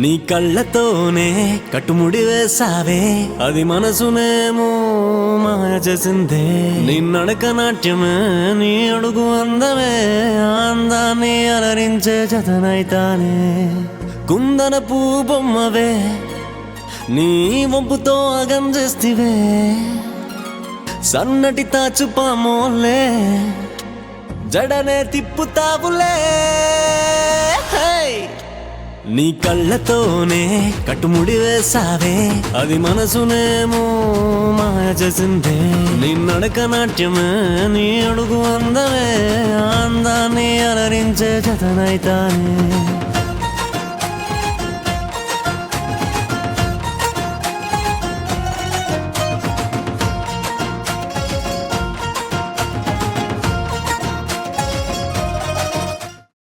నీ కళ్ళతోనే కట్టుముడి వేసావే, అది మనసునేమో మాయ చేసిందే. నీ నడక నాట్యమే, నీ అడుగు అందమే, అందాన్ని అలరించే జతనైతానే. కుందన పూ బొమ్మవే, నీ వంపుతో అగం చేస్తివే, సన్నటి తాచుపామోలే జడనే తిప్పుతావులే. నీ కళ్ళతోనే కట్టుముడి వేసావే, అది మనసునేమో మాయ చేసిందే. నీ నడక నాట్యమే, నీ అడుగు అందమే, అందాన్ని అలరించే జతనైతానే.